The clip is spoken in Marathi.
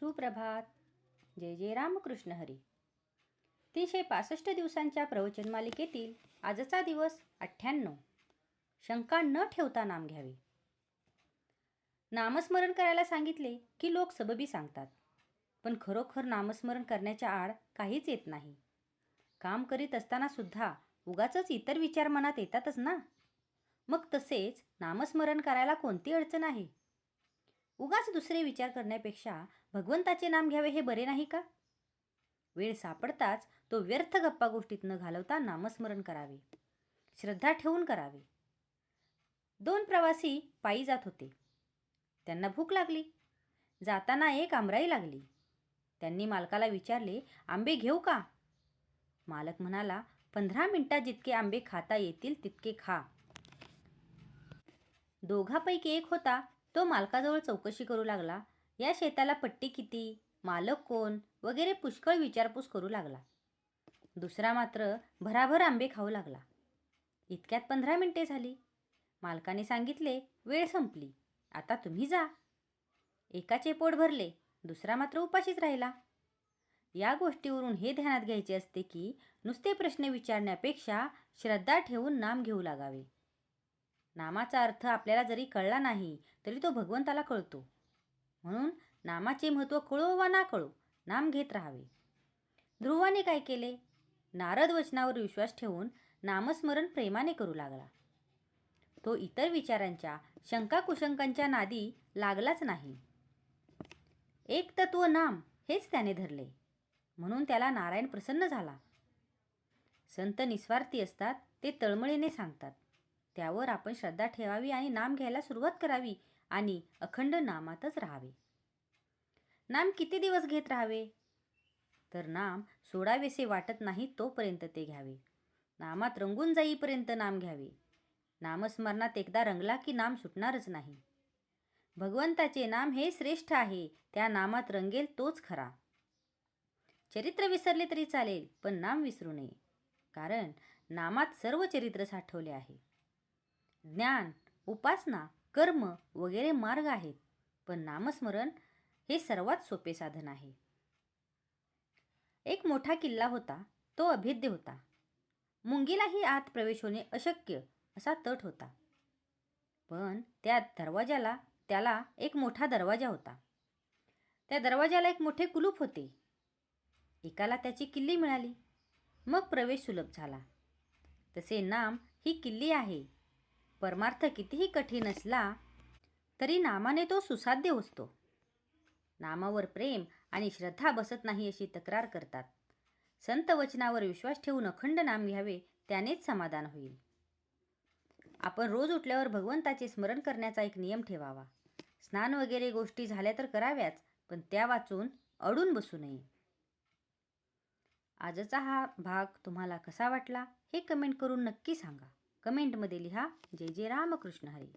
सुप्रभात. जय जय रामकृष्ण हरी. 365 दिवसांच्या प्रवचन मालिकेतील आजचा दिवस 98. शंका न ठेवता नाम घ्यावे. नामस्मरण करायला सांगितले की लोक सबबी सांगतात, पण खरोखर नामस्मरण करण्याच्या आड काहीच येत नाही. काम करीत असताना सुद्धा उगाचच इतर विचार मनात येतातच ना. मग तसेच नामस्मरण करायला कोणती अडचण आहे? उगाच दुसरे विचार करण्यापेक्षा भगवंताचे नाम घ्यावे हे बरे नाही का? वेळ सापडताच तो व्यर्थ गप्पा गोष्टीत न घालवता नामस्मरण करावे. श्रद्धा ठेवून करावे. 2 प्रवासी पायी जात होते. त्यांना भूक लागली. जाताना एक आमराई लागली. त्यांनी मालकाला विचारले, आंबे घेऊ का? मालक म्हणाला, 15 मिनिटात जितके आंबे खाता येतील तितके खा. दोघांपैकी एक होता तो मालकाजवळ चौकशी करू लागला. या शेताला पट्टी किती, मालक कोण वगैरे पुष्कळ विचारपूस करू लागला. दुसरा मात्र भराभर आंबे खाऊ लागला. इतक्यात 15 मिनिटे झाली. मालकाने सांगितले, वेळ संपली, आता तुम्ही जा. एकाचे पोट भरले, दुसरा मात्र उपाशीच राहिला. या गोष्टीवरून हे ध्यानात घ्यायचे असते की नुसते प्रश्न विचारण्यापेक्षा श्रद्धा ठेवून नाम घेऊ लागावे. नामाचा अर्थ आपल्याला जरी कळला नाही तरी तो भगवंताला कळतो. म्हणून नामाचे महत्त्व कळो वा ना कळो नाम घेत राहावे. ध्रुवाने काय केले? नारद वचनावर विश्वास ठेवून नामस्मरण प्रेमाने करू लागला. तो इतर विचारांच्या शंका कुशंकांच्या नादी लागलाच नाही. एक तत्व नाम हेच त्याने धरले. म्हणून त्याला नारायण प्रसन्न झाला. संत निस्वार्थी असतात, ते तळमळीने सांगतात. त्यावर आपण श्रद्धा ठेवावी आणि नाम घ्यायला सुरुवात करावी आणि अखंड नामातच राहावे. नाम किती दिवस घेत राहावे? तर नाम सोडावेसे वाटत नाही तोपर्यंत ते घ्यावे. नामात रंगून जाईपर्यंत नाम घ्यावे. नामस्मरणात एकदा रंगला की नाम सुटणारच नाही. भगवंताचे नाम हे श्रेष्ठ आहे. त्या नामात रंगेल तोच खरा. चरित्र विसरले तरी चालेल, पण नाम विसरू नये. कारण नामात सर्व चरित्र साठवले आहे. ज्ञान, उपासना, कर्म वगैरे मार्ग आहेत, पण नामस्मरण हे सर्वात सोपे साधन आहे. एक मोठा किल्ला होता. तो अभेद्य होता. मुंगीलाही आत प्रवेश होणे अशक्य असा तट होता. पण त्या दरवाजाला त्याला एक मोठा दरवाजा होता. त्या दरवाजाला एक मोठे कुलूप होते. एकाला त्याची किल्ली मिळाली. मग प्रवेश सुलभ झाला. तसे नाम ही किल्ली आहे. परमार्थ कितीही कठीण असला तरी नामाने तो सुसाध्य असतो. नामावर प्रेम आणि श्रद्धा बसत नाही अशी तक्रार करतात. संत वचनावर विश्वास ठेवून अखंड नाम घ्यावे, त्यानेच समाधान होईल. आपण रोज उठल्यावर भगवंताचे स्मरण करण्याचा एक नियम ठेवावा. स्नान वगैरे गोष्टी झाल्या तर कराव्याच, पण त्या वाचून अडून बसू नये. आजचा हा भाग तुम्हाला कसा वाटला हे कमेंट करून नक्की सांगा. कमेंटमध्ये लिहा. जय जय रामकृष्ण हरी.